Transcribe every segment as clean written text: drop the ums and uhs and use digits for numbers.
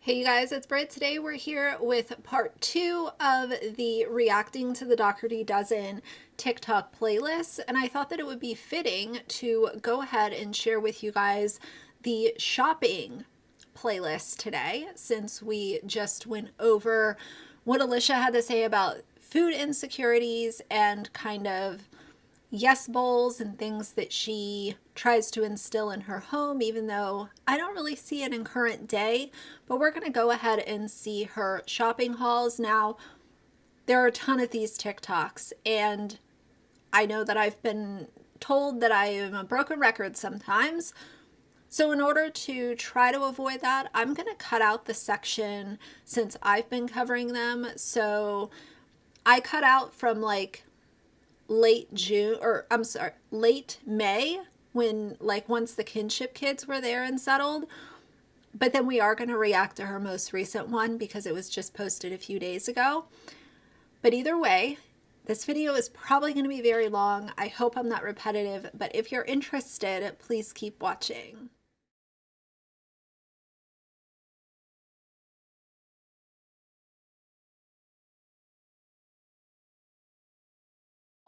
Hey you guys, it's Britt. Today we're here with part 2 of the Reacting to the Dougherty Dozen TikTok playlist, and I thought that it would be fitting to go ahead and share with you guys the shopping playlist today, since we just went over what Alicia had to say about food insecurities and kind of yes bowls and things that she tries to instill in her home, even though I don't really see it in current day. But we're going to go ahead and see her shopping hauls. Now, there are a ton of these TikToks, and I know that I've been told that I am a broken record sometimes. So in order to try to avoid that, I'm going to cut out the section since I've been covering them. So I cut out from like late June, or I'm sorry, late May, when like once the kinship kids were there and settled. But then we are going to react to her most recent one because it was just posted a few days ago. But either way, this video is probably going to be very long. I hope I'm not repetitive, but if you're interested, please keep watching.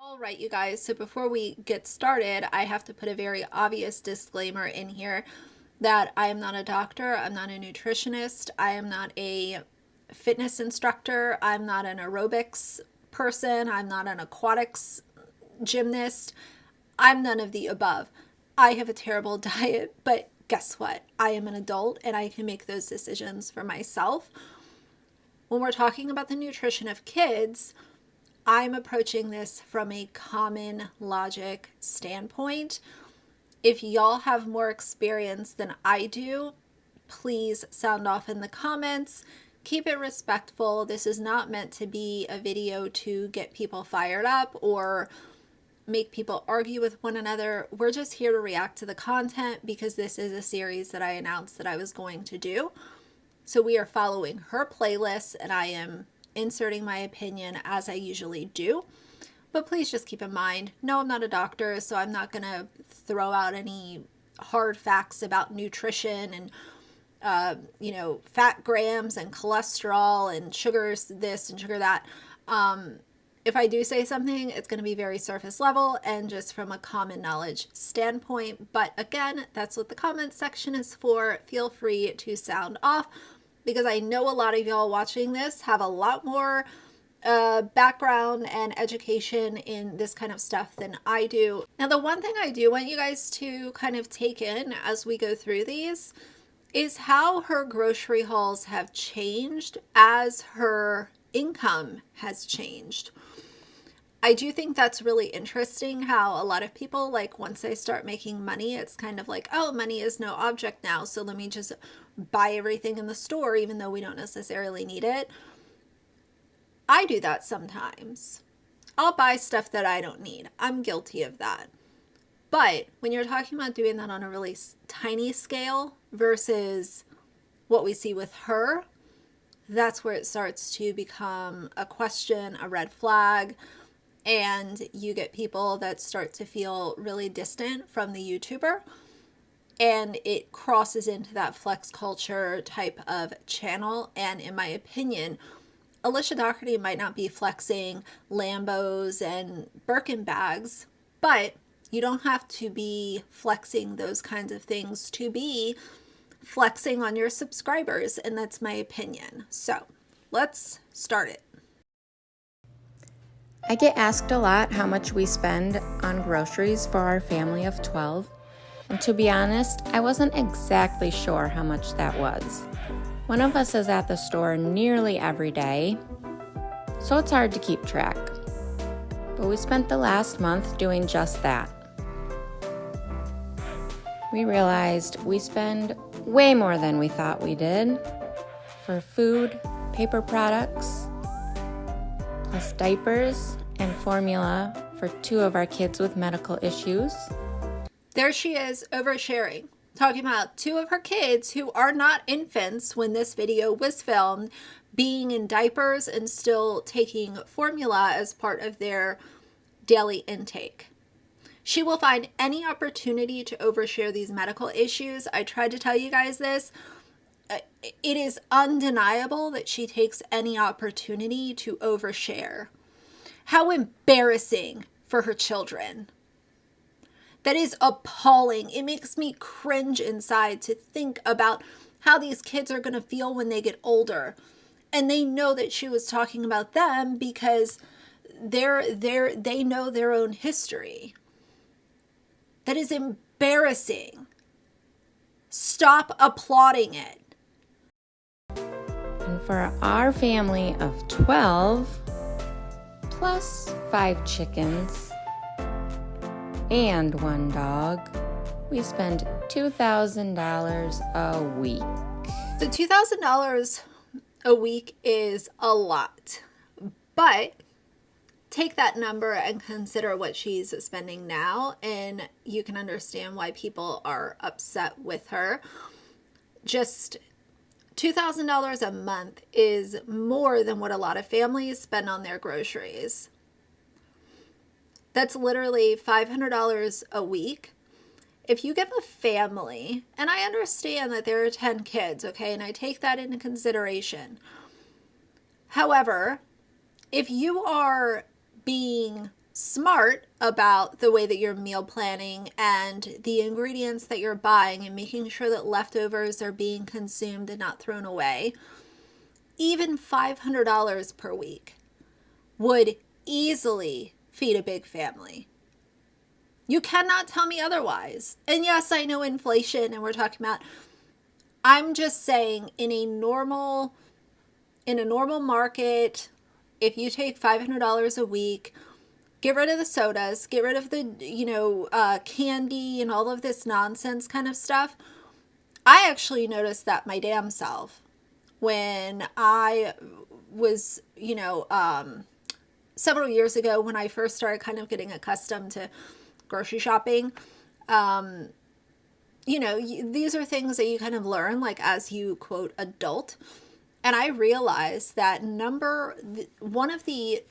All right, you guys, so before we get started, I have to put a very obvious disclaimer in here that I am not a doctor, I'm not a nutritionist, I am not a fitness instructor, I'm not an aerobics person, I'm not an aquatics gymnast, I'm none of the above. I have a terrible diet, but guess what? I am an adult and I can make those decisions for myself. When we're talking about the nutrition of kids, I'm approaching this from a common logic standpoint. If y'all have more experience than I do, please sound off in the comments. Keep it respectful. This is not meant to be a video to get people fired up or make people argue with one another. We're just here to react to the content because this is a series that I announced that I was going to do. So we are following her playlist, and I am inserting my opinion as I usually do. But please just keep in mind, no, I'm not a doctor, so I'm not going to throw out any hard facts about nutrition and, fat grams and cholesterol and sugars this and sugar that. If I do say something, it's going to be very surface level and just from a common knowledge standpoint. But again, that's what the comments section is for. Feel free to sound off, because I know a lot of y'all watching this have a lot more background and education in this kind of stuff than I do. Now, the one thing I do want you guys to kind of take in as we go through these is how her grocery hauls have changed as her income has changed. I do think that's really interesting how a lot of people, like, once they start making money, it's kind of like, oh, money is no object now, so let me just buy everything in the store even though we don't necessarily need it. I do that sometimes. I'll buy stuff that I don't need. I'm guilty of that. But when you're talking about doing that on a really tiny scale versus what we see with her, that's where it starts to become a question, a red flag, and you get people that start to feel really distant from the YouTuber, and it crosses into that flex culture type of channel. And in my opinion, Alicia Dougherty might not be flexing Lambos and Birkin bags, but you don't have to be flexing those kinds of things to be flexing on your subscribers, and that's my opinion. So let's start it. I get asked a lot how much we spend on groceries for our family of 12, and to be honest, I wasn't exactly sure how much that was. One of us is at the store nearly every day, so it's hard to keep track. But we spent the last month doing just that. We realized we spend way more than we thought we did for food, paper products, plus diapers and formula for 2 of our kids with medical issues. There she is, oversharing, talking about 2 of her kids who are not infants when this video was filmed, being in diapers and still taking formula as part of their daily intake. She will find any opportunity to overshare these medical issues. I tried to tell you guys this. it is undeniable that she takes any opportunity to overshare. How embarrassing for her children. That is appalling. It makes me cringe inside to think about how these kids are going to feel when they get older. And they know that she was talking about them because they know their own history. That is embarrassing. Stop applauding it. And for our family of 12, plus 5 chickens and 1 dog, we spend $2,000 a week. So $2,000 a week is a lot, but take that number and consider what she's spending now, and you can understand why people are upset with her. Just $2,000 a month is more than what a lot of families spend on their groceries. That's literally $500 a week. If you give a family, and I understand that there are 10 kids, okay, and I take that into consideration. However, if you are being smart about the way that you're meal planning and the ingredients that you're buying and making sure that leftovers are being consumed and not thrown away, even $500 per week would easily feed a big family. You cannot tell me otherwise. And yes, I know inflation and we're talking about, I'm just saying in a normal market, if you take $500 a week, get rid of the sodas, get rid of the, candy and all of this nonsense kind of stuff. I actually noticed that my damn self when I was, several years ago when I first started kind of getting accustomed to grocery shopping. These are things that you kind of learn like as you quote adult. And I realized that one of the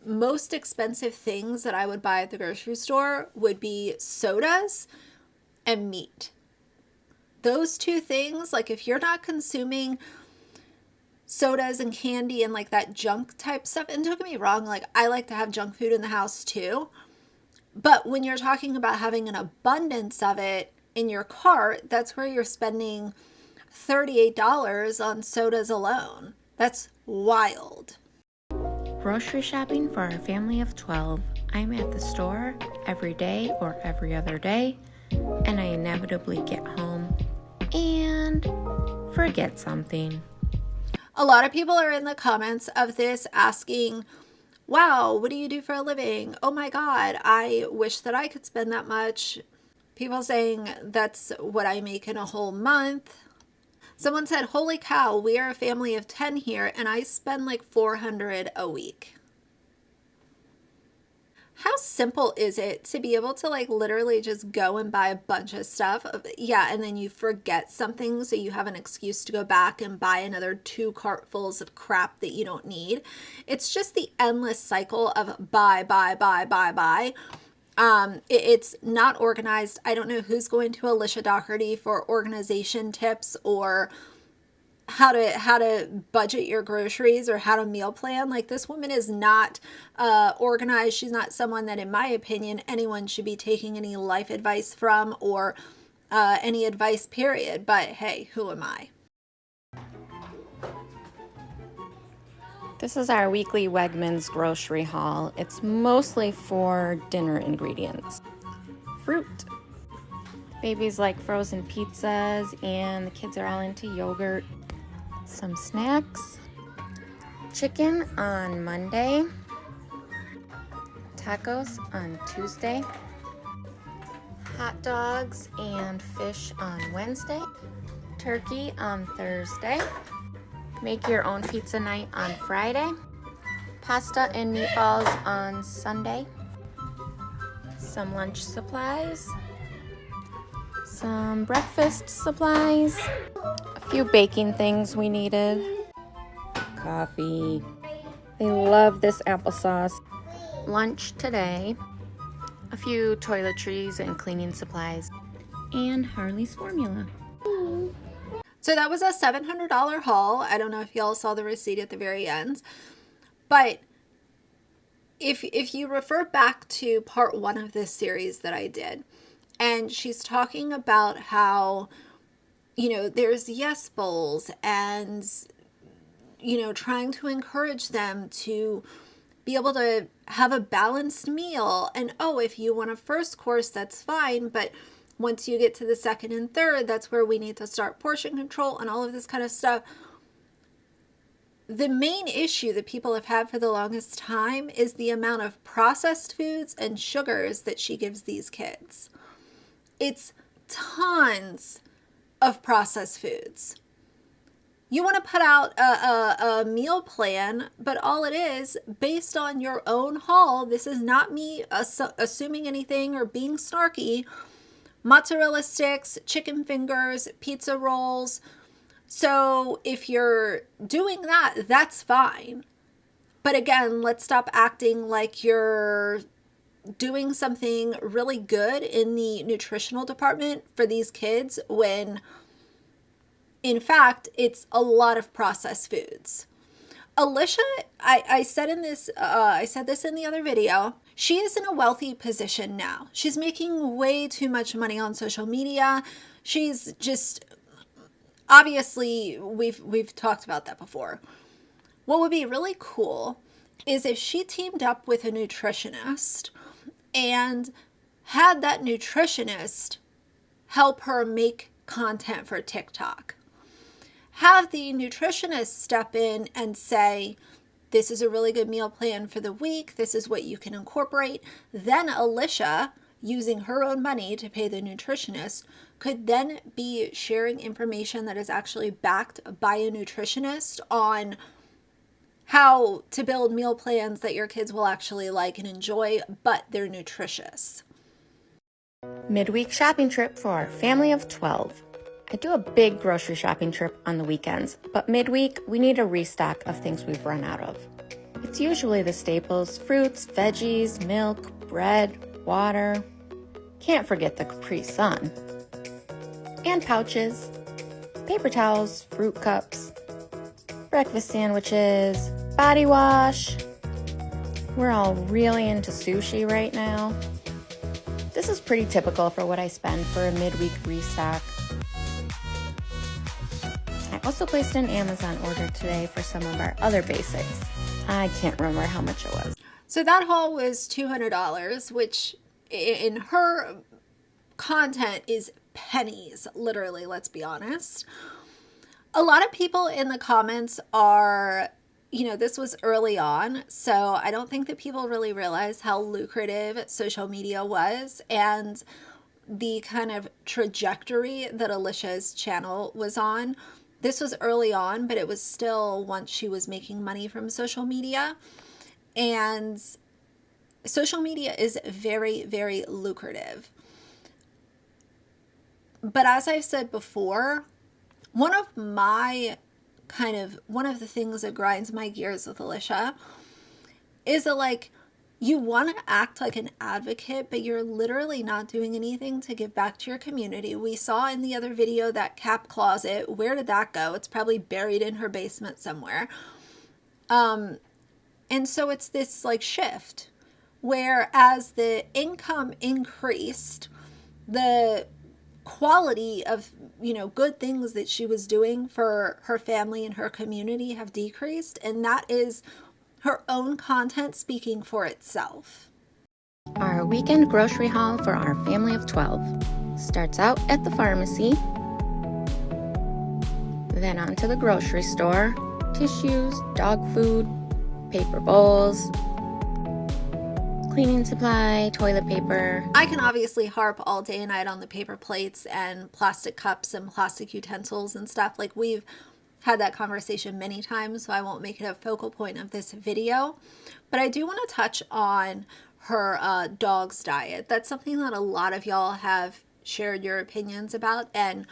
most expensive things that I would buy at the grocery store would be sodas and meat. Those two things, like if you're not consuming sodas and candy and like that junk type stuff, and don't get me wrong, like I like to have junk food in the house too. But when you're talking about having an abundance of it in your cart, that's where you're spending $38 on sodas alone. That's wild. Grocery shopping for our family of 12. I'm at the store every day or every other day, and I inevitably get home and forget something. A lot of people are in the comments of this asking, wow, what do you do for a living? Oh my God, I wish that I could spend that much. People saying that's what I make in a whole month. Someone said, holy cow, we are a family of 10 here and I spend like $400 a week. How simple is it to be able to like literally just go and buy a bunch of stuff? Yeah, and then you forget something so you have an excuse to go back and buy another 2 cartfuls of crap that you don't need. It's just the endless cycle of buy. It's not organized. I don't know who's going to Alicia Dougherty for organization tips or how to budget your groceries or how to meal plan. Like, this woman is not organized. She's not someone that, in my opinion, anyone should be taking any life advice from or any advice, period. But hey, who am I? This is our weekly Wegmans grocery haul. It's mostly for dinner ingredients. Fruit. Babies like frozen pizzas, and the kids are all into yogurt. Some snacks. Chicken on Monday. Tacos on Tuesday. Hot dogs and fish on Wednesday. Turkey on Thursday. Make your own pizza night on Friday. Pasta and meatballs on Sunday. Some lunch supplies. Some breakfast supplies. A few baking things we needed. Coffee. They love this applesauce. Lunch today. A few toiletries and cleaning supplies. And Harley's formula. So that was a $700 haul. I don't know if y'all saw the receipt at the very end, but if you refer back to part 1 of this series that I did, and she's talking about how, there's yes bowls and, trying to encourage them to be able to have a balanced meal. And if you want a first course, that's fine. But once you get to the second and third, that's where we need to start portion control and all of this kind of stuff. The main issue that people have had for the longest time is the amount of processed foods and sugars that she gives these kids. It's tons of processed foods. You want to put out a meal plan, but all it is based on your own haul. This is not me assuming anything or being snarky. Mozzarella sticks, chicken fingers, pizza rolls. So if you're doing that, that's fine. But again, let's stop acting like you're doing something really good in the nutritional department for these kids when in fact, it's a lot of processed foods. Alicia, I said this in the other video. She is in a wealthy position now. She's making way too much money on social media. She's just obviously we've talked about that before. What would be really cool is if she teamed up with a nutritionist and had that nutritionist help her make content for TikTok. Have the nutritionist step in and say, this is a really good meal plan for the week. This is what you can incorporate. Then Alicia, using her own money to pay the nutritionist, could then be sharing information that is actually backed by a nutritionist on how to build meal plans that your kids will actually like and enjoy, but they're nutritious. Midweek shopping trip for our family of 12. I do a big grocery shopping trip on the weekends, but midweek we need a restock of things we've run out of. It's usually the staples: fruits, veggies, milk, bread, water. Can't forget the Capri Sun. And pouches, paper towels, fruit cups, breakfast sandwiches, body wash. We're all really into sushi right now. This is pretty typical for what I spend for a midweek restock. I also placed an Amazon order today for some of our other basics. I can't remember how much it was. So that haul was $200, which in her content is pennies, literally, let's be honest. A lot of people in the comments are, this was early on, so I don't think that people really realize how lucrative social media was and the kind of trajectory that Alicia's channel was on. This was early on, but it was still once she was making money from social media. And social media is very, very lucrative. But as I've said before, one of the things that grinds my gears with Alicia is that you want to act like an advocate, but you're literally not doing anything to give back to your community. We saw in the other video that cap closet. Where did that go? It's probably buried in her basement somewhere. And so it's this shift where as the income increased, the quality of, good things that she was doing for her family and her community have decreased. And that is her own content speaking for itself. Our weekend grocery haul for our family of 12 starts out at the pharmacy, then on to the grocery store, tissues, dog food, paper bowls, cleaning supply, toilet paper. I can obviously harp all day and night on the paper plates and plastic cups and plastic utensils and stuff. We've had that conversation many times, so I won't make it a focal point of this video. But I do want to touch on her dog's diet. That's something that a lot of y'all have shared your opinions about. And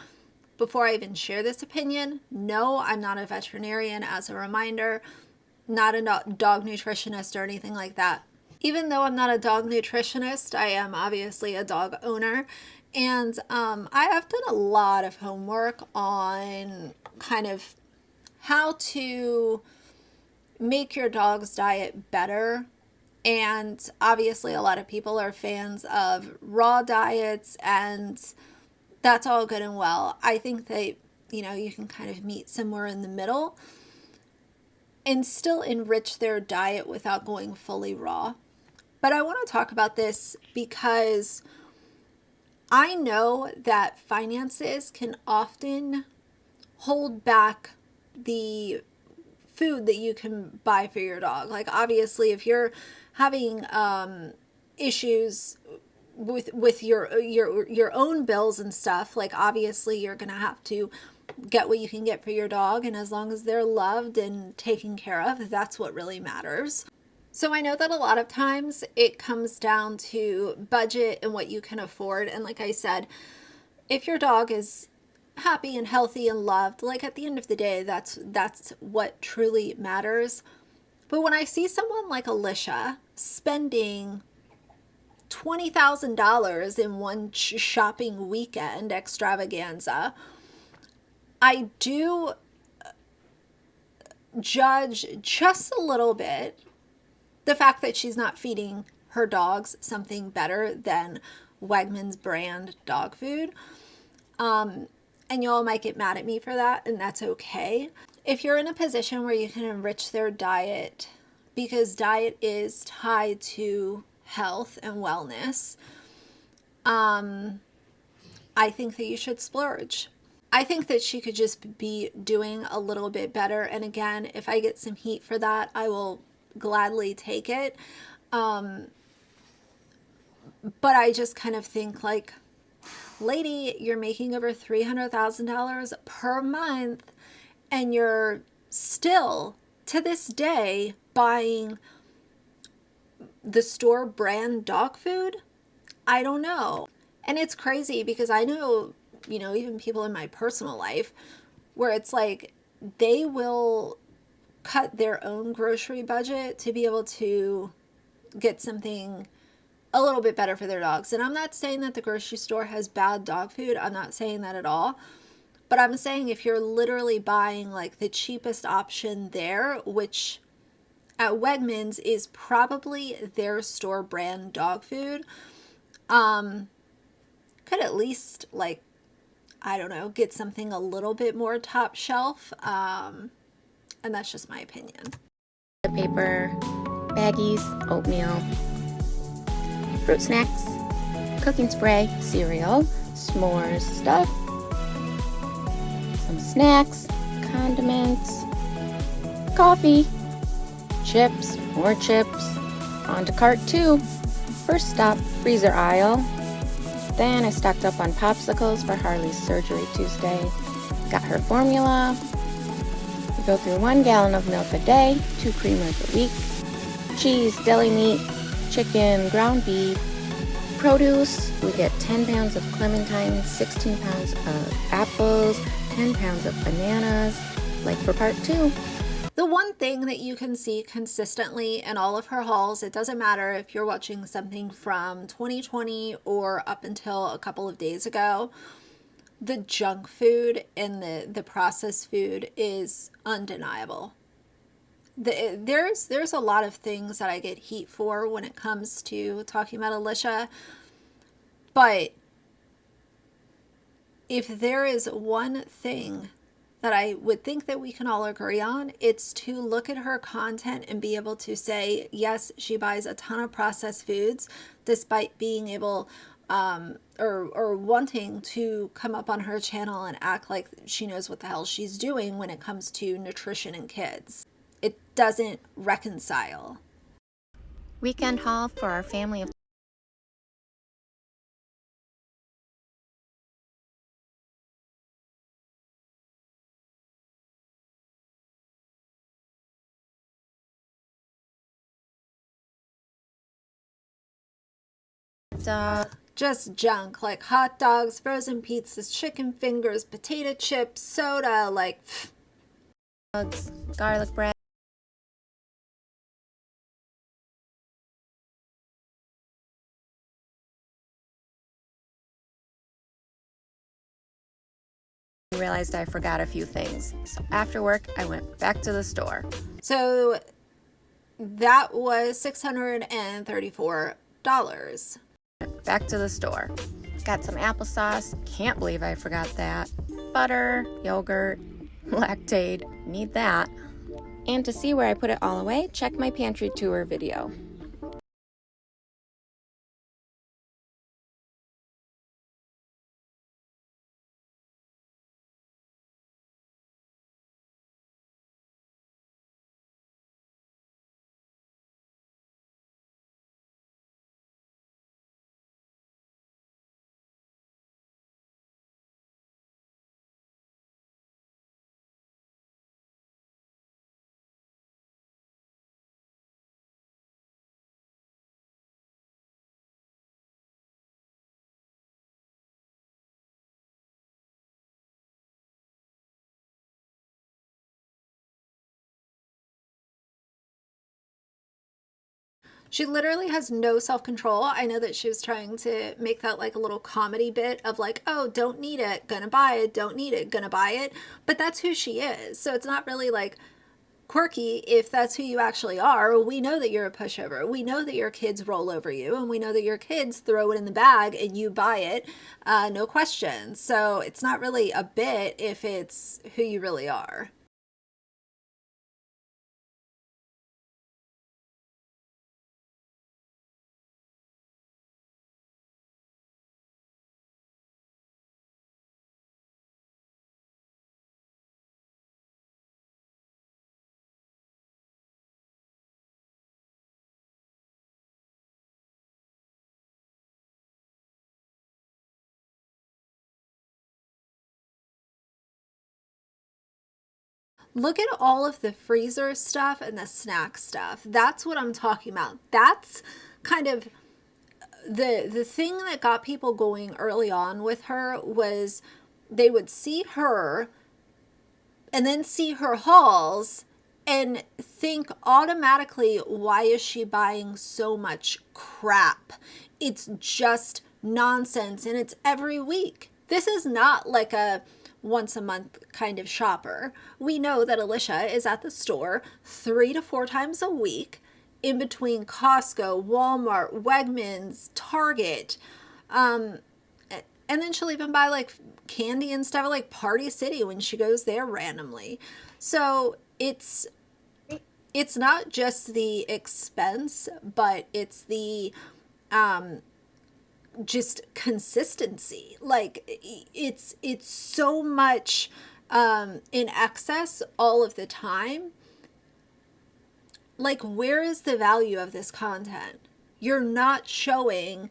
before I even share this opinion, no, I'm not a veterinarian, as a reminder, not a dog nutritionist or anything like that. Even though I'm not a dog nutritionist, I am obviously a dog owner. And I have done a lot of homework on kind of how to make your dog's diet better. And obviously, a lot of people are fans of raw diets, and that's all good and well. I think that, you can kind of meet somewhere in the middle and still enrich their diet without going fully raw. But I want to talk about this because I know that finances can often hold back the food that you can buy for your dog. Like, obviously, if you're having issues with your own bills and stuff, like, obviously you're gonna have to get what you can get for your dog, and as long as they're loved and taken care of, that's what really matters. So I know that a lot of times it comes down to budget and what you can afford. And like I said, if your dog is happy and healthy and loved, like, at the end of the day, that's what truly matters. But when I see someone like Alicia spending $20,000 in one shopping weekend extravaganza, I do judge just a little bit the fact that she's not feeding her dogs something better than Wegmans brand dog food. And y'all might get mad at me for that, and that's okay. If you're in a position where you can enrich their diet, because diet is tied to health and wellness, I think that you should splurge. I think that she could just be doing a little bit better. And again, if I get some heat for that, I will gladly take it. But I just kind of think, like, lady, you're making over $300,000 per month, and you're still to this day buying the store brand dog food. I don't know. And it's crazy because I know, even people in my personal life where it's like they will cut their own grocery budget to be able to get something a little bit better for their dogs. And I'm not saying that the grocery store has bad dog food. I'm not saying that at all. But I'm saying if you're literally buying like the cheapest option there, which at Wegmans is probably their store brand dog food, could at least, like, I don't know, get something a little bit more top shelf. And that's just my opinion. Paper, baggies, oatmeal, fruit snacks, cooking spray, cereal, s'mores stuff, some snacks, condiments, coffee, chips, more chips, on to cart 2. First stop, freezer aisle. Then I stocked up on popsicles for Harley's surgery Tuesday. Got her formula. We go through 1 gallon of milk a day, 2 creamers a week, cheese, deli meat, chicken, ground beef, produce. We get 10 pounds of clementines, 16 pounds of apples, 10 pounds of bananas, like for part 2. The one thing that you can see consistently in all of her hauls, it doesn't matter if you're watching something from 2020 or up until a couple of days ago, the junk food and the processed food is undeniable. There's a lot of things that I get heat for when it comes to talking about Alicia, but if there is one thing that I would think that we can all agree on, it's to look at her content and be able to say, yes, she buys a ton of processed foods, despite being able or wanting to come up on her channel and act like she knows what the hell she's doing when it comes to nutrition and kids. It doesn't reconcile. Weekend haul for our family of Just junk, like hot dogs, frozen pizzas, chicken fingers, potato chips, soda, like dogs, garlic bread. realized I forgot a few things. So after work, I went back to the store. So that was $634. Back to the store. Got some applesauce. Can't believe I forgot that. Butter, yogurt, Lactaid. Need that. And to see where I put it all away, check my pantry tour video. She literally has no self-control. I know that she was trying to make that like a little comedy bit of like, oh, don't need it, gonna buy it, don't need it, gonna buy it. But that's who she is. So it's not really like quirky if that's who you actually are. We know that you're a pushover. We know that your kids roll over you, and we know that your kids throw it in the bag and you buy it, no question. So it's not really a bit if it's who you really are. Look at all of the freezer stuff and the snack stuff. That's what I'm talking about. That's kind of the thing that got people going early on with her was they would see her and then see her hauls and think automatically, why is she buying so much crap? It's just nonsense, and it's every week. This is not like a once a month kind of shopper. We know that Alicia is at the store 3 to 4 times a week in between Costco, Walmart, Wegmans, Target. And then she'll even buy like candy and stuff at like Party City when she goes there randomly. So it's not just the expense, but it's the just consistency. Like it's so much in excess all of the time. Like, where is the value of this content? You're not showing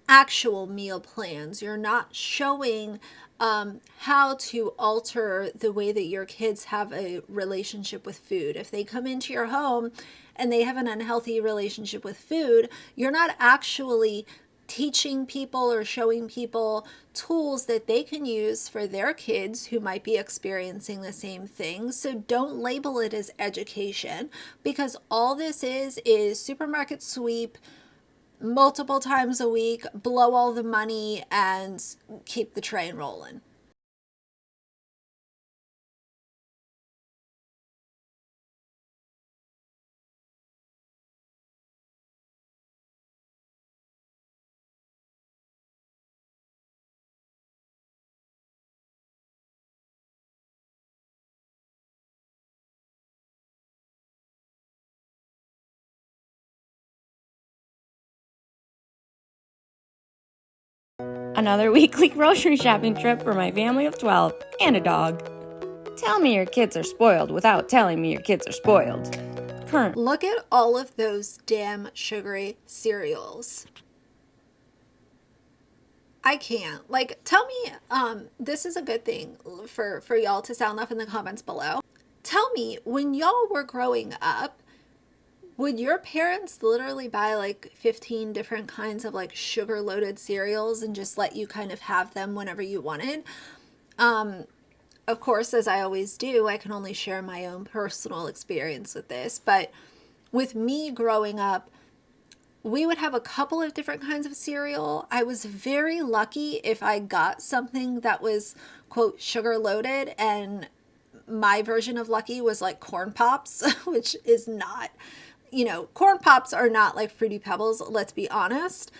actual meal plans. You're not showing how to alter the way that your kids have a relationship with food. If they come into your home and they have an unhealthy relationship with food, you're not actually teaching people or showing people tools that they can use for their kids who might be experiencing the same thing. So don't label it as education, because all this is supermarket sweep multiple times a week, blow all the money, and keep the train rolling. Another weekly grocery shopping trip for my family of 12 and a dog. Tell me your kids are spoiled without telling me your kids are spoiled. Look at all of those damn sugary cereals. I can't. Like, tell me, this is a good thing for y'all to sound off in the comments below. Tell me, when y'all were growing up, would your parents literally buy like 15 different kinds of like sugar loaded cereals and just let you kind of have them whenever you wanted? Of course, as I always do, I can only share my own personal experience with this, but with me growing up, we would have a couple of different kinds of cereal. I was very lucky if I got something that was quote, sugar loaded, and my version of lucky was like corn pops, which is not, corn pops are not like Fruity Pebbles, let's be honest.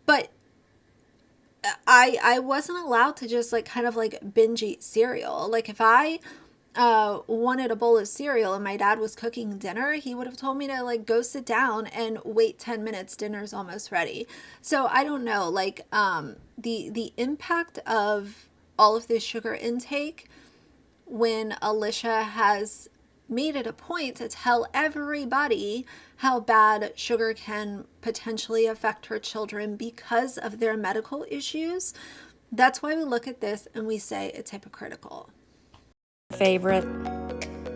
But I wasn't allowed to just like kind of like binge eat cereal. Like if I wanted a bowl of cereal and my dad was cooking dinner, he would have told me to like go sit down and wait 10 minutes, dinner's almost ready. So I don't know, like the impact of all of this sugar intake when Alicia has made it a point to tell everybody how bad sugar can potentially affect her children because of their medical issues. That's why we look at this and we say it's hypocritical. Favorite,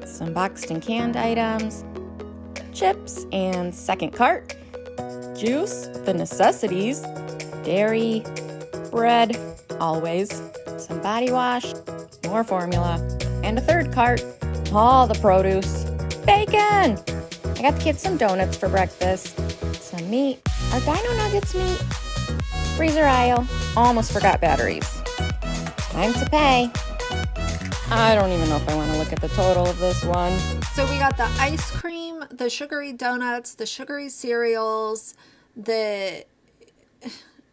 some boxed and canned items, chips and second cart, juice, the necessities, dairy, bread, always, some body wash, more formula, and a third cart, all the produce, bacon. I got the kids some donuts for breakfast, some meat, our Dino Nuggets meat, freezer aisle, almost forgot batteries. Time to pay. I don't even know if I want to look at the total of this one. So we got the ice cream, the sugary donuts, the sugary cereals, oh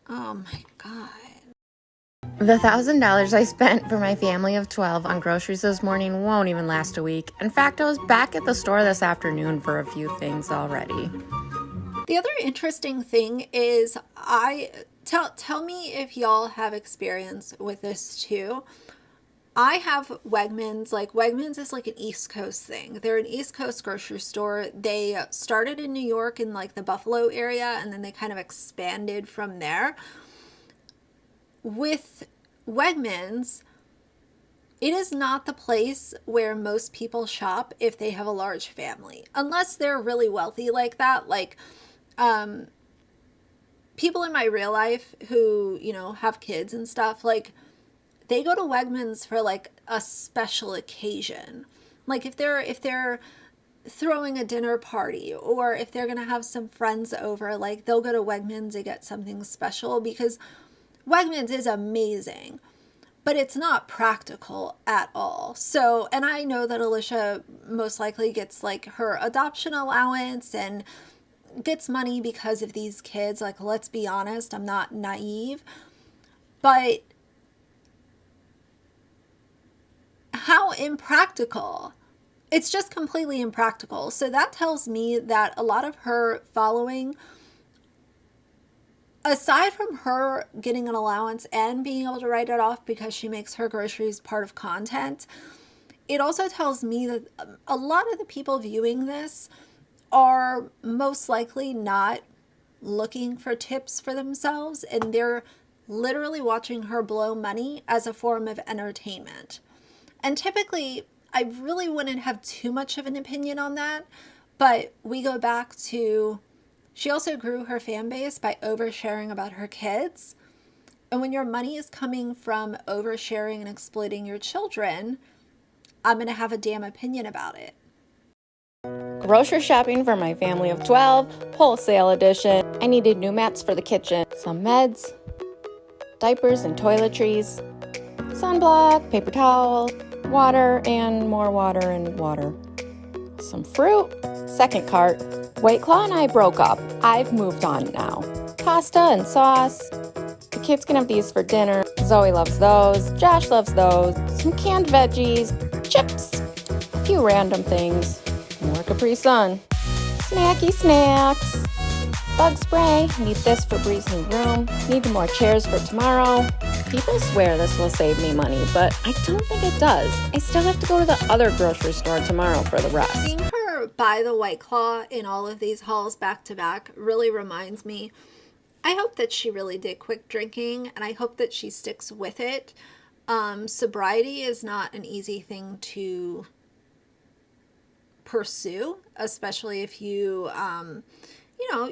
my God. The $1,000 I spent for my family of 12 on groceries this morning won't even last a week. In fact, I was back at the store this afternoon for a few things already. The other interesting thing is tell me if y'all have experience with this too. I have Wegmans. Like Wegmans is like an East Coast thing. They're an East Coast grocery store. They started in New York in like the Buffalo area, and then they kind of expanded from there. With Wegmans, it is not the place where most people shop if they have a large family, unless they're really wealthy like that. Like people in my real life who, have kids and stuff, like they go to Wegmans for like a special occasion. Like if they're throwing a dinner party, or if they're going to have some friends over, like they'll go to Wegmans to get something special, because Wegmans is amazing, but it's not practical at all. So, and I know that Alicia most likely gets like her adoption allowance and gets money because of these kids. Like, let's be honest, I'm not naive, but how impractical. It's just completely impractical. So that tells me that a lot of her following, aside from her getting an allowance and being able to write it off because she makes her groceries part of content, it also tells me that a lot of the people viewing this are most likely not looking for tips for themselves, and they're literally watching her blow money as a form of entertainment. And typically, I really wouldn't have too much of an opinion on that, but we go back to, she also grew her fan base by oversharing about her kids. And when your money is coming from oversharing and exploiting your children, I'm going to have a damn opinion about it. Grocery shopping for my family of 12, wholesale edition. I needed new mats for the kitchen, some meds, diapers and toiletries, sunblock, paper towel, water and more water and water. Some fruit, second cart. White Claw and I broke up. I've moved on now. Pasta and sauce. The kids can have these for dinner. Zoe loves those. Josh loves those. Some canned veggies, chips, a few random things. More Capri Sun. Snacky snacks. Bug spray. Need this for Bree's new room. Need more chairs for tomorrow. People swear this will save me money, but I don't think it does. I still have to go to the other grocery store tomorrow for the rest. Seeing her buy the White Claw in all of these hauls back to back really reminds me, I hope that she really did quit drinking, and I hope that she sticks with it. Sobriety is not an easy thing to pursue, especially if you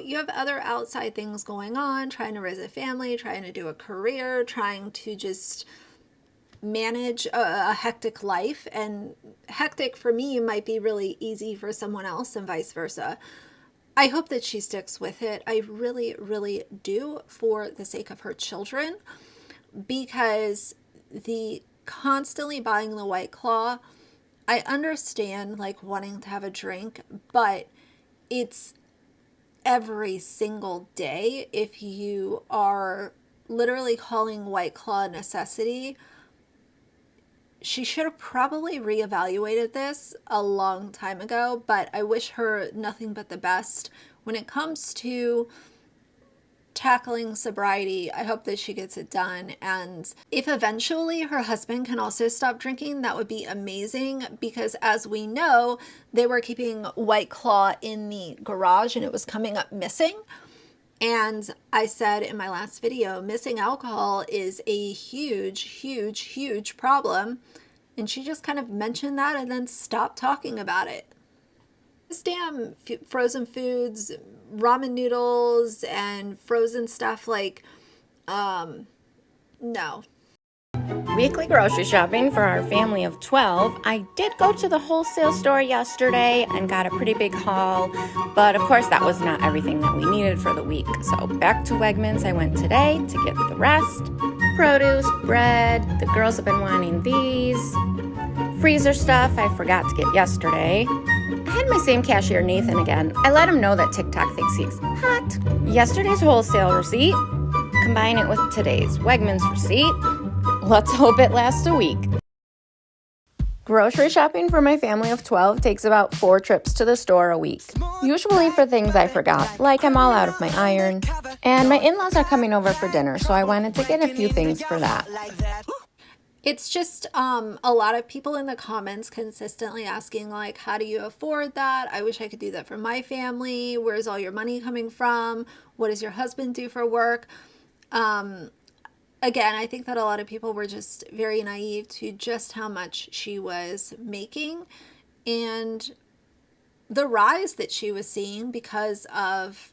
you have other outside things going on, trying to raise a family, trying to do a career, trying to just manage a hectic life. And hectic for me might be really easy for someone else, and vice versa. I hope that she sticks with it. I really, really do, for the sake of her children, because the constantly buying the White Claw, I understand like wanting to have a drink, but it's every single day. If you are literally calling White Claw a necessity, she should have probably reevaluated this a long time ago, but I wish her nothing but the best when it comes to tackling sobriety. I hope that she gets it done. And if eventually her husband can also stop drinking, that would be amazing, because as we know, they were keeping White Claw in the garage and it was coming up missing. And I said in my last video, missing alcohol is a huge, huge, huge problem. And she just kind of mentioned that and then stopped talking about it. This damn frozen foods, ramen noodles, and frozen stuff, like, no. Weekly grocery shopping for our family of 12. I did go to the wholesale store yesterday and got a pretty big haul, but of course that was not everything that we needed for the week. So back to Wegmans I went today to get the rest. Produce, bread, the girls have been wanting these. Freezer stuff I forgot to get yesterday. I had my same cashier, Nathan, again. I let him know that TikTok thinks he's hot. Yesterday's wholesale receipt, combine it with today's Wegmans receipt. Let's hope it lasts a week. Grocery shopping for my family of 12 takes about 4 trips to the store a week, usually for things I forgot, like I'm all out of my iron, and my in-laws are coming over for dinner, so I wanted to get a few things for that. It's just a lot of people in the comments consistently asking, like, how do you afford that? I wish I could do that for my family. Where's all your money coming from? What does your husband do for work? Again, I think that a lot of people were just very naive to just how much she was making and the rise that she was seeing because of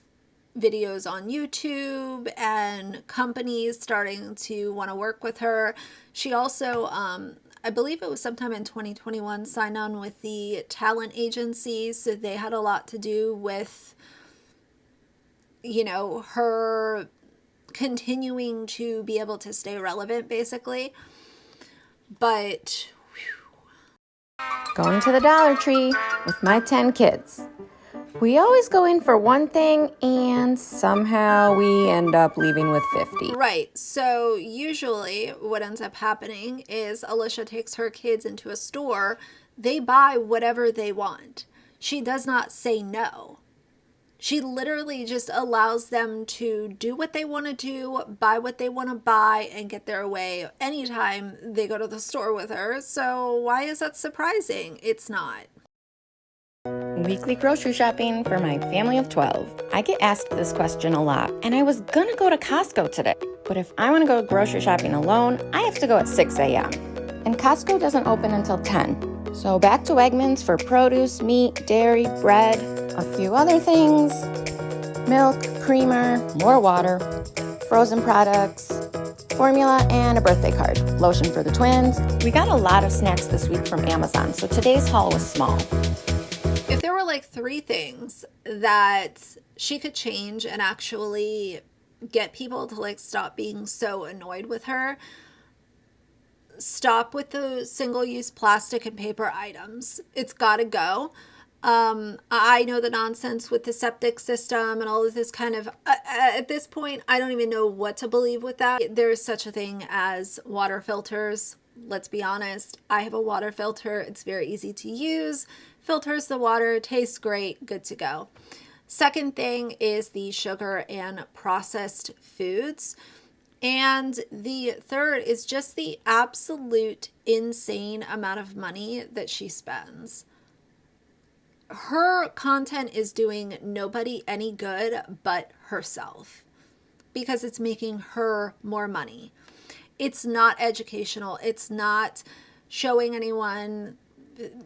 videos on YouTube and companies starting to want to work with her. She also, I believe it was sometime in 2021, signed on with the talent agency. So they had a lot to do with, you know, her continuing to be able to stay relevant, basically. But going to the Dollar Tree with my 10 kids. We always go in for one thing and somehow we end up leaving with 50. Right. So usually what ends up happening is Alicia takes her kids into a store. They buy whatever they want. She does not say no. She literally just allows them to do what they want to do, buy what they want to buy, and get their way anytime they go to the store with her. So why is that surprising? It's not. Weekly grocery shopping for my family of 12. I get asked this question a lot, and I was gonna go to Costco today. But if I want to go grocery shopping alone, I have to go at 6 a.m. And Costco doesn't open until 10. So back to Wegmans for produce, meat, dairy, bread, a few other things, milk, creamer, more water, frozen products, formula, and a birthday card, lotion for the twins. We got a lot of snacks this week from Amazon, so today's haul was small. If there were like 3 things that she could change and actually get people to like stop being so annoyed with her, stop with the single-use plastic and paper items. It's got to go. I know the nonsense with the septic system and all of this kind of, at this point, I don't even know what to believe with that. There's such a thing as water filters. Let's be honest. I have a water filter. It's very easy to use. Filters the water, tastes great, good to go. Second thing is the sugar and processed foods. And the third is just the absolute insane amount of money that she spends. Her content is doing nobody any good but herself because it's making her more money. It's not educational. It's not showing anyone,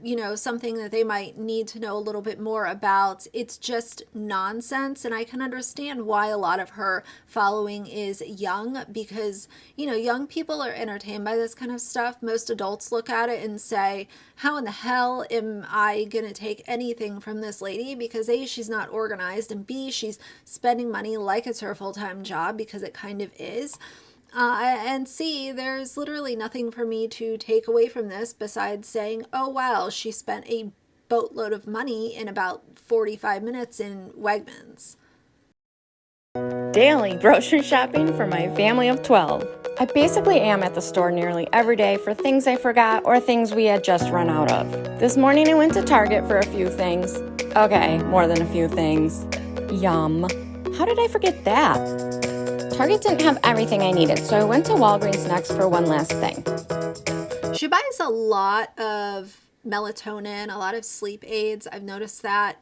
you know, something that they might need to know a little bit more about. It's just nonsense. And I can understand why a lot of her following is young because, you know, young people are entertained by this kind of stuff. Most adults look at it and say, how in the hell am I going to take anything from this lady? Because A, she's not organized, and B, she's spending money like it's her full-time job because it kind of is. And C, there's literally nothing for me to take away from this besides saying, oh wow, she spent a boatload of money in about 45 minutes in Wegmans. Daily grocery shopping for my family of 12. I basically am at the store nearly every day for things I forgot or things we had just run out of. This morning I went to Target for a few things. Okay, more than a few things. Yum. How did I forget that? Target didn't have everything I needed, so I went to Walgreens next for one last thing. She buys a lot of melatonin, a lot of sleep aids. I've noticed that.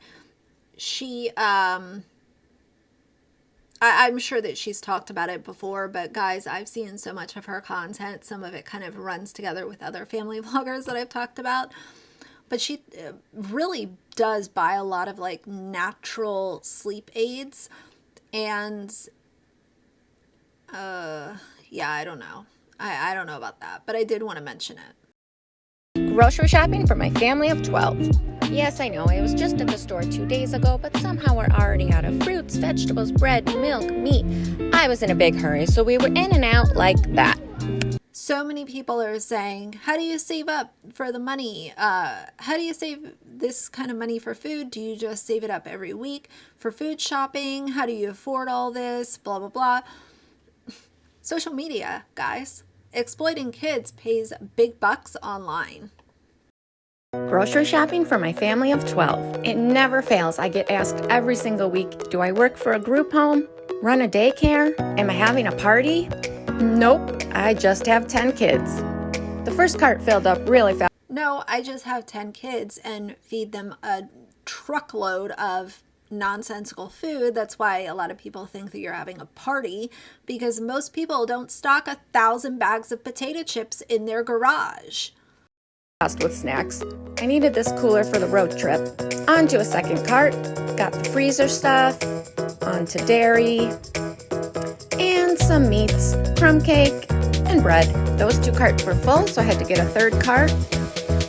I'm sure that she's talked about it before, but guys, I've seen so much of her content. Some of it kind of runs together with other family vloggers that I've talked about. But she really does buy a lot of like natural sleep aids. And yeah, I don't know. I don't know about that, but I did want to mention it. Grocery shopping for my family of 12. Yes, I know, I was just at the store 2 days ago, but somehow we're already out of fruits, vegetables, bread, milk, meat. I was in a big hurry, so we were in and out like that. So many people are saying, how do you save up for the money? How do you save this kind of money for food? Do you just save it up every week for food shopping? How do you afford all this? Blah, blah, blah. Social media, guys. Exploiting kids pays big bucks online. Grocery shopping for my family of 12. It never fails. I get asked every single week, do I work for a group home? Run a daycare? Am I having a party? Nope, I just have 10 kids. The first cart filled up really fast. No, I just have 10 kids and feed them a truckload of nonsensical food. That's why a lot of people think that you're having a party, because most people don't stock 1,000 bags of potato chips in their garage. With snacks. I needed this cooler for the road trip. Onto a second cart, got the freezer stuff, onto dairy, and some meats, crumb cake, and bread. Those 2 carts were full, so I had to get a third cart,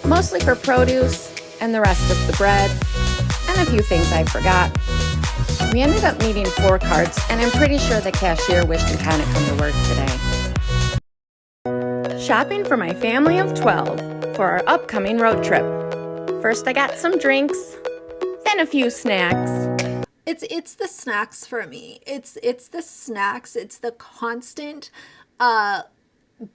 mostly for produce, and the rest of the bread, and a few things I forgot. We ended up needing 4 carts, and I'm pretty sure the cashier wished he hadn't come to work today. Shopping for my family of 12. For our upcoming road trip. First I got some drinks, then a few snacks. It's the snacks for me. It's the snacks. It's the constant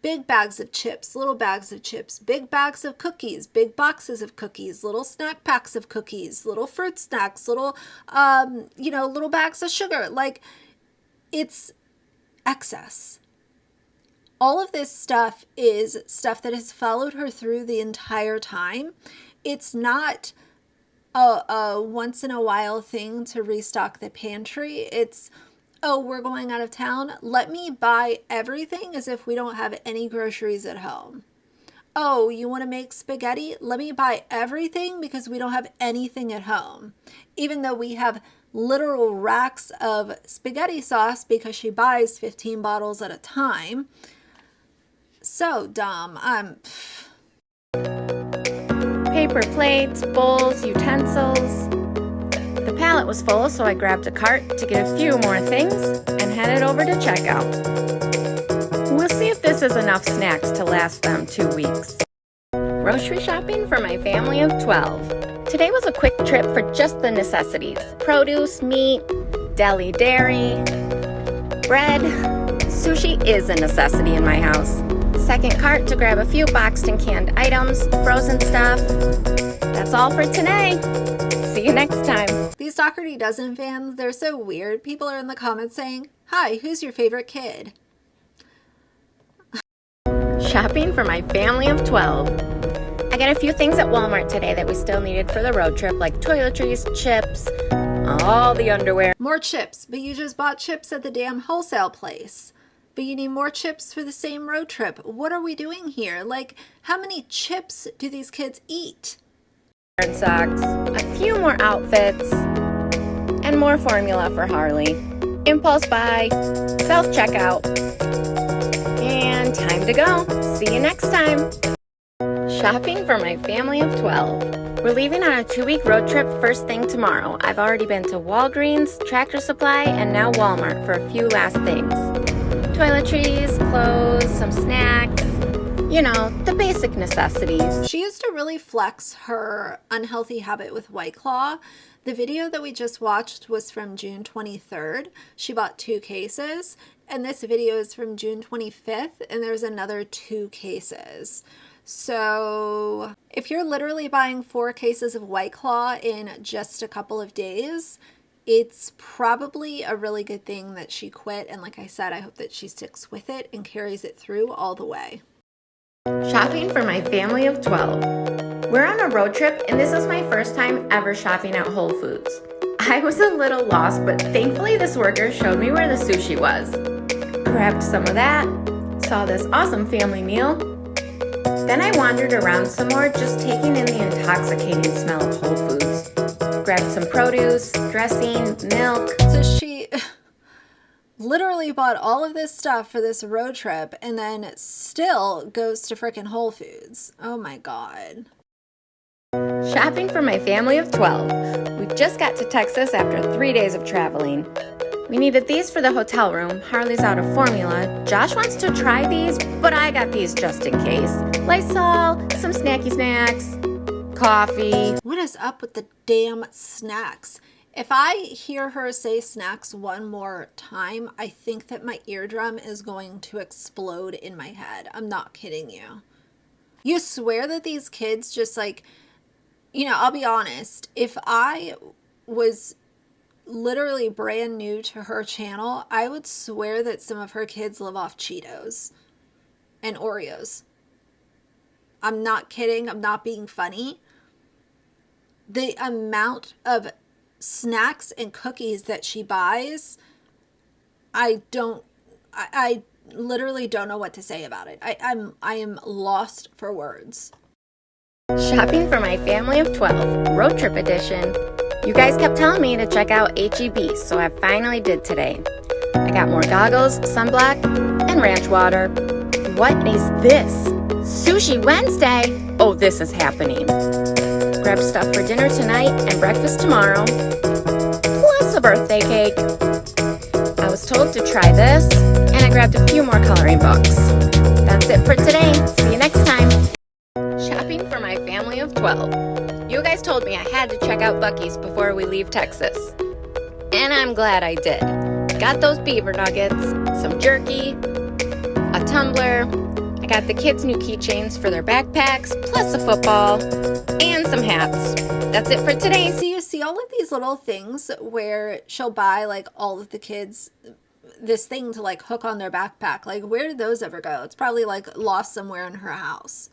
big bags of chips, little bags of chips, big bags of cookies, big boxes of cookies, little snack packs of cookies, little fruit snacks, little little bags of sugar. Like, it's excess. All of this stuff is stuff that has followed her through the entire time. It's not a once in a while thing to restock the pantry. It's, oh, we're going out of town. Let me buy everything as if we don't have any groceries at home. Oh, you want to make spaghetti? Let me buy everything because we don't have anything at home. Even though we have literal racks of spaghetti sauce because she buys 15 bottles at a time. So dumb. Paper plates, bowls, utensils. The pallet was full, so I grabbed a cart to get a few more things and headed over to checkout. We'll see if this is enough snacks to last them 2 weeks. Grocery shopping for my family of 12. Today was a quick trip for just the necessities. Produce, meat, deli dairy, bread. Sushi is a necessity in my house. Second cart to grab a few boxed and canned items, frozen stuff. That's all for today. See you next time. These Dougherty Dozen fans, they're so weird. People are in the comments saying, hi, who's your favorite kid? Shopping for my family of 12. I got a few things at Walmart today that we still needed for the road trip, like toiletries, chips, all the underwear. More chips, but you just bought chips at the damn wholesale place. But you need more chips for the same road trip. What are we doing here? Like, how many chips do these kids eat? Socks, a few more outfits, and more formula for Harley. Impulse buy, self-checkout, and time to go. See you next time. Shopping for my family of 12. We're leaving on a 2-week road trip first thing tomorrow. I've already been to Walgreens, Tractor Supply, and now Walmart for a few last things. Toiletries, clothes, some snacks, you know, the basic necessities. She used to really flex her unhealthy habit with White Claw. The video that we just watched was from June 23rd. She bought 2 cases, and this video is from June 25th, and there's another 2 cases. So if you're literally buying 4 cases of White Claw in just a couple of days, it's probably a really good thing that she quit. And like I said, I hope that she sticks with it and carries it through all the way. Shopping for my family of 12. We're on a road trip, and this is my first time ever shopping at Whole Foods. I was a little lost, but thankfully this worker showed me where the sushi was. Grabbed some of that, saw this awesome family meal. Then I wandered around some more, just taking in the intoxicating smell of Whole Foods. Grabbed some produce, dressing, milk. So she literally bought all of this stuff for this road trip and then still goes to frickin' Whole Foods. Oh my God. Shopping for my family of 12. We just got to Texas after 3 days of traveling. We needed these for the hotel room. Harley's out of formula. Josh wants to try these, but I got these just in case. Lysol, some snacky snacks, coffee. What is up with the damn snacks? If I hear her say snacks one more time, I think that my eardrum is going to explode in my head. I'm not kidding you. You swear that these kids just like, you know, I'll be honest. If I was literally brand new to her channel, I would swear that some of her kids live off Cheetos and Oreos. I'm not kidding. I'm not being funny. The amount of snacks and cookies that she buys, I literally don't know what to say about it. I am lost for words. Shopping for my family of 12, road trip edition. You guys kept telling me to check out HEB, so I finally did today. I got more goggles, sunblock, and ranch water. What is this? Sushi Wednesday? Oh, this is happening. Grab stuff for dinner tonight and breakfast tomorrow, plus a birthday cake. I was told to try this, and I grabbed a few more coloring books. That's it for today. See you next time. Shopping for my family of 12. You guys told me I had to check out Buc-ee's before we leave Texas. And I'm glad I did. Got those beaver nuggets, some jerky, a tumbler. I got the kids' new keychains for their backpacks, plus a football, and some hats. That's it for today. So you see all of these little things where she'll buy like all of the kids this thing to like hook on their backpack. Like, where did those ever go? It's probably like lost somewhere in her house.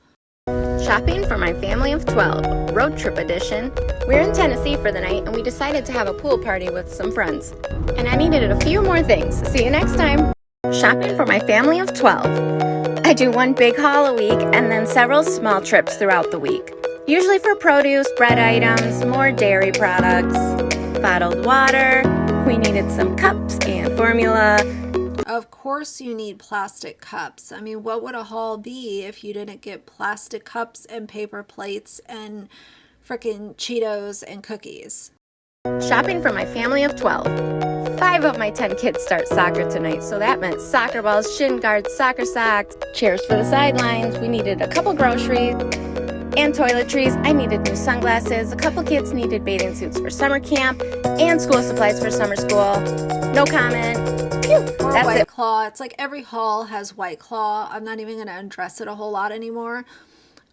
Shopping for my family of 12, road trip edition. We're in Tennessee for the night, and we decided to have a pool party with some friends. And I needed a few more things. See you next time. Shopping for my family of 12. I do one big haul a week and then several small trips throughout the week. Usually for produce, bread items, more dairy products, bottled water. We needed some cups and formula. Of course you need plastic cups. I mean, what would a haul be if you didn't get plastic cups and paper plates and frickin' Cheetos and cookies? Shopping for my family of 12. 5 of my 10 kids start soccer tonight, so that meant soccer balls, shin guards, soccer socks, chairs for the sidelines. We needed a couple groceries and toiletries. I needed new sunglasses. A couple kids needed bathing suits for summer camp and school supplies for summer school. No comment. Phew, Or that's White it. Claw. It's like every haul has White Claw. I'm not even going to address it a whole lot anymore.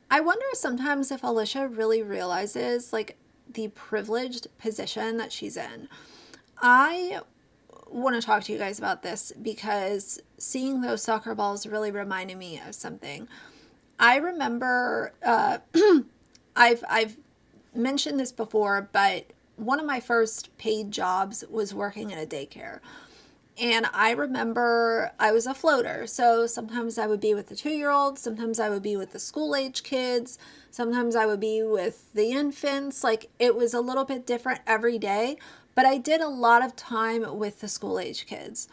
I wonder sometimes if Alicia really realizes like the privileged position that she's in. I want to talk to you guys about this because seeing those soccer balls really reminded me of something. I remember, I've mentioned this before, but one of my first paid jobs was working in a daycare. And I remember I was a floater. So sometimes I would be with the 2-year-olds. Sometimes I would be with the school age kids. Sometimes I would be with the infants. Like, it was a little bit different every day. But I did a lot of time with the school age kids.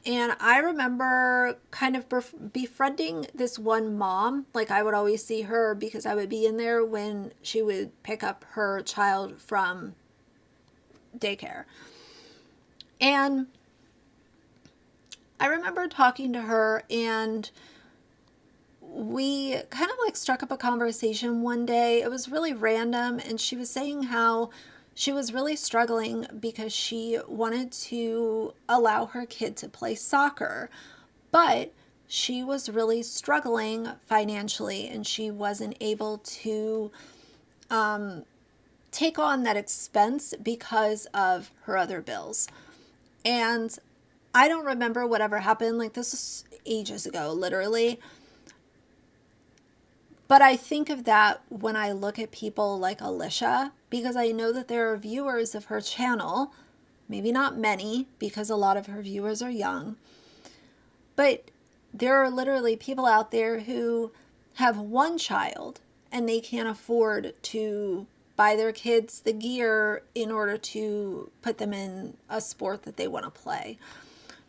And I remember kind of befriending this one mom. Like, I would always see her because I would be in there when she would pick up her child from daycare. And I remember talking to her, and we kind of like struck up a conversation one day. It was really random, and she was saying how she was really struggling because she wanted to allow her kid to play soccer, but she was really struggling financially and she wasn't able to take on that expense because of her other bills. And I don't remember whatever happened. Like, this was ages ago, literally. But I think of that when I look at people like Alicia, because I know that there are viewers of her channel, maybe not many, because a lot of her viewers are young, but there are literally people out there who have one child and they can't afford to buy their kids the gear in order to put them in a sport that they want to play.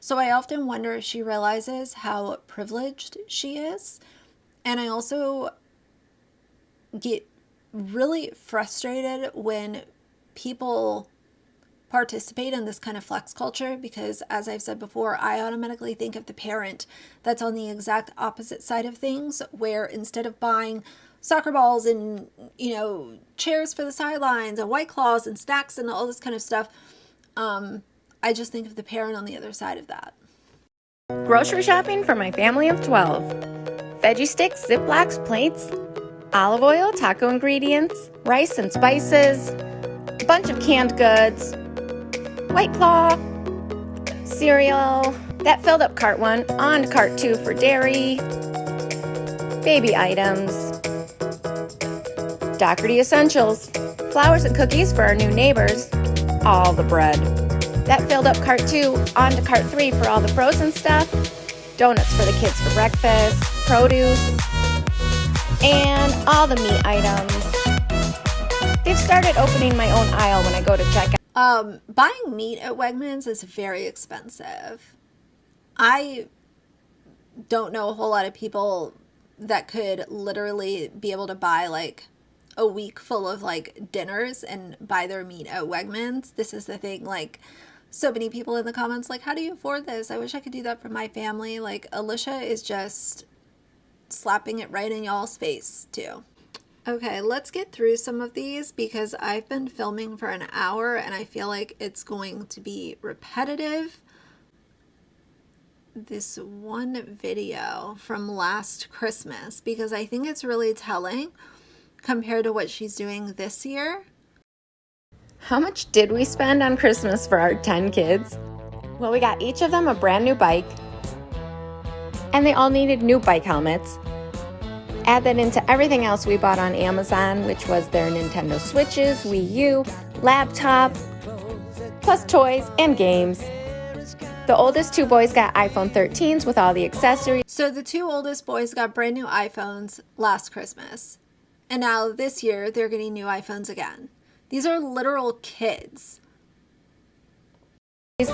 So I often wonder if she realizes how privileged she is. And I also get really frustrated when people participate in this kind of flex culture, because as I've said before, I automatically think of the parent that's on the exact opposite side of things, where instead of buying soccer balls and, chairs for the sidelines and White Claws and snacks and all this kind of stuff, I just think of the parent on the other side of that. Grocery shopping for my family of 12. Veggie sticks, Ziplocs, plates, olive oil, taco ingredients, rice and spices, a bunch of canned goods, White Claw, cereal. That filled up cart 1, on to cart 2 for dairy, baby items, Dougherty essentials, flowers and cookies for our new neighbors, all the bread. That filled up cart 2, on to cart 3 for all the frozen stuff, donuts for the kids for breakfast, produce, and all the meat items. They've started opening my own aisle when I go to check out. Buying meat at Wegmans is very expensive. I don't know a whole lot of people that could literally be able to buy like a week full of like dinners and buy their meat at Wegmans. This is the thing, like, so many people in the comments like, how do you afford this? I wish I could do that for my family. Like, Alicia is just slapping it right in y'all's face too. Okay, let's get through some of these because I've been filming for an hour and I feel like it's going to be repetitive. This one video from last Christmas, because I think it's really telling compared to what she's doing this year. How much did we spend on Christmas for our 10 kids? Well, we got each of them a brand new bike, and they all needed new bike helmets. Add that into everything else we bought on Amazon, which was their Nintendo Switches, Wii U, laptop, plus toys and games. The oldest 2 boys got iPhone 13s with all the accessories. So the 2 oldest boys got brand new iPhones last Christmas. And now this year, they're getting new iPhones again. These are literal kids.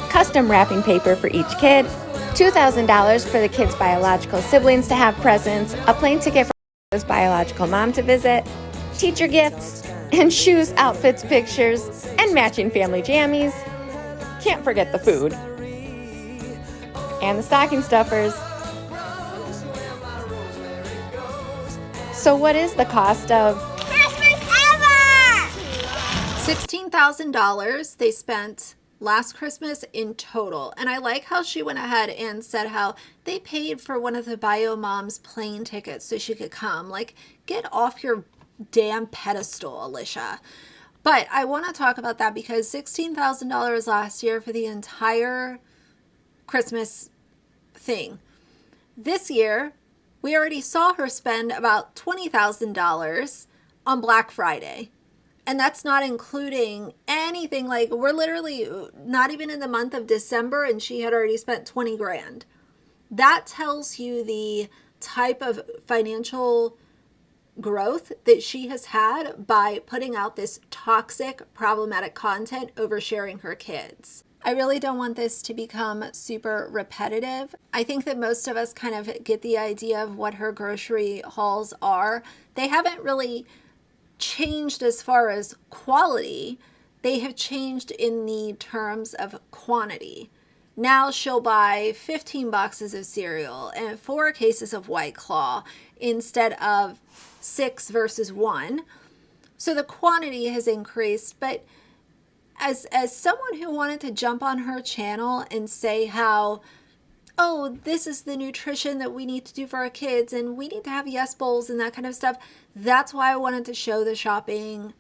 Custom wrapping paper for each kid, $2,000 for the kids' biological siblings to have presents, a plane ticket for his biological mom to visit, teacher gifts, and shoes, outfits, pictures, and matching family jammies. Can't forget the food. And the stocking stuffers. So what is the cost of Christmas ever? $16,000 they spent last Christmas in total. And I like how she went ahead and said how they paid for one of the bio mom's plane tickets so she could come. Like, get off your damn pedestal, Alicia. But I want to talk about that because $16,000 last year for the entire Christmas thing. This year, we already saw her spend about $20,000 on Black Friday. And that's not including anything. Like, we're literally not even in the month of December and she had already spent 20 grand. That tells you the type of financial growth that she has had by putting out this toxic, problematic content over sharing her kids. I really don't want this to become super repetitive. I think that most of us kind of get the idea of what her grocery hauls are. They haven't really changed as far as quality. They have changed in the terms of quantity. Now she'll buy 15 boxes of cereal and 4 cases of White Claw instead of 6 versus 1. So the quantity has increased, but as someone who wanted to jump on her channel and say how, oh, this is the nutrition that we need to do for our kids and we need to have yes bowls and that kind of stuff, that's why I wanted to show the shopping,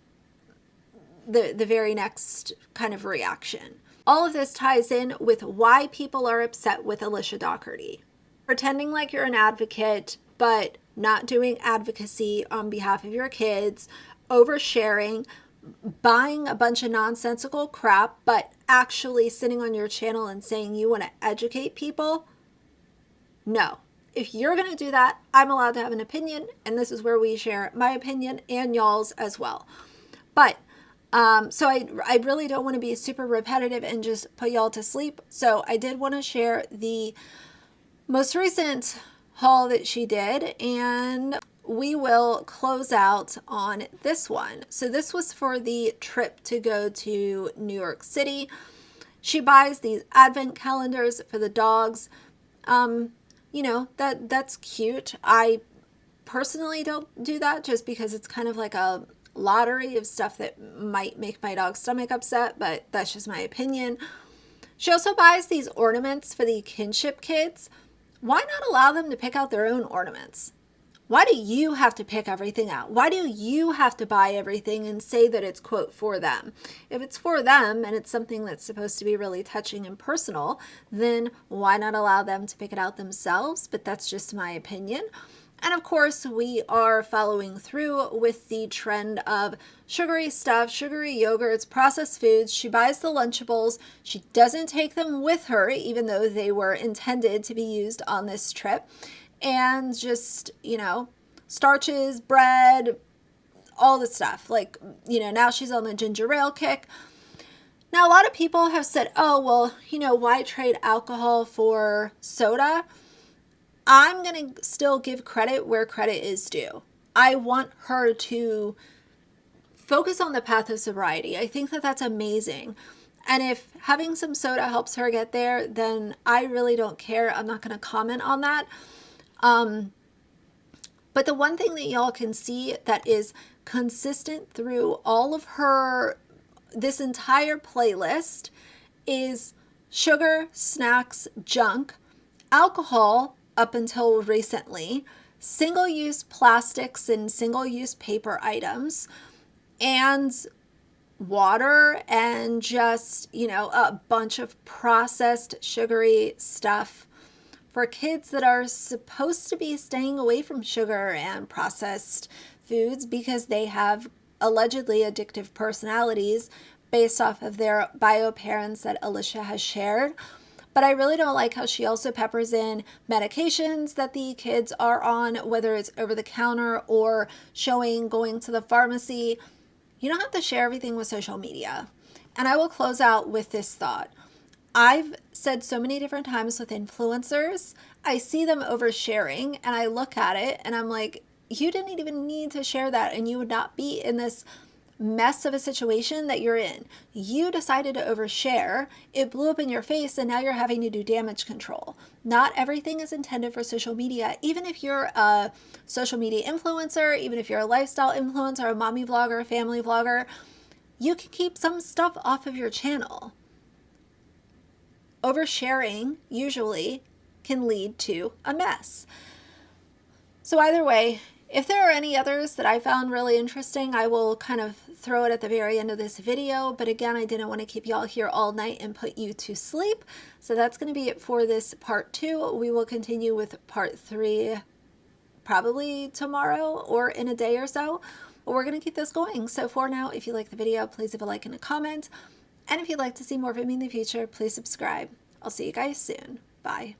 the very next kind of reaction. All of this ties in with why people are upset with Alicia Dougherty. Pretending like you're an advocate, but not doing advocacy on behalf of your kids, oversharing, buying a bunch of nonsensical crap, but actually sitting on your channel and saying you want to educate people. No. If you're going to do that, I'm allowed to have an opinion, and this is where we share my opinion and y'all's as well. But so I really don't want to be super repetitive and just put y'all to sleep. So I did want to share the most recent haul that she did, and we will close out on this one. So this was for the trip to go to New York City. She buys these advent calendars for the dogs. You know, that's cute. I personally don't do that just because it's kind of like a lottery of stuff that might make my dog's stomach upset, but that's just my opinion. She also buys these ornaments for the kinship kids. Why not allow them to pick out their own ornaments? Why do you have to pick everything out? Why do you have to buy everything and say that it's, quote, for them? If it's for them and it's something that's supposed to be really touching and personal, then why not allow them to pick it out themselves? But that's just my opinion. And of course, we are following through with the trend of sugary stuff, sugary yogurts, processed foods. She buys the Lunchables. She doesn't take them with her, even though they were intended to be used on this trip. And just, you know, starches, bread, all the stuff. Like, you know, now she's on the ginger ale kick. Now, a lot of people have said, oh, well, you know, why trade alcohol for soda? I'm going to still give credit where credit is due. I want her to focus on the path of sobriety. I think that that's amazing. And if having some soda helps her get there, then I really don't care. I'm not going to comment on that. But the one thing that y'all can see that is consistent through all of her, this entire playlist, is sugar, snacks, junk, alcohol, up until recently, single-use plastics and single-use paper items, and water, and just, you know, a bunch of processed sugary stuff for kids that are supposed to be staying away from sugar and processed foods because they have allegedly addictive personalities based off of their bio parents that Alicia has shared. But I really don't like how she also peppers in medications that the kids are on, whether it's over the counter or showing going to the pharmacy. You don't have to share everything with social media. And I will close out with this thought. I've said so many different times with influencers, I see them oversharing and I look at it and I'm like, you didn't even need to share that and you would not be in this mess of a situation that you're in. You decided to overshare, it blew up in your face, and now you're having to do damage control. Not everything is intended for social media. Even if you're a social media influencer, even if you're a lifestyle influencer, a mommy vlogger, a family vlogger, you can keep some stuff off of your channel. Oversharing usually can lead to a mess. So either way, if there are any others that I found really interesting, I will kind of throw it at the very end of this video. But again, I didn't want to keep y'all here all night and put you to sleep. So that's going to be it for this part 2. We will continue with part 3 probably tomorrow or in a day or so. But we're going to keep this going. So for now, if you like the video, please leave a like and a comment. And if you'd like to see more of me in the future, please subscribe. I'll see you guys soon. Bye.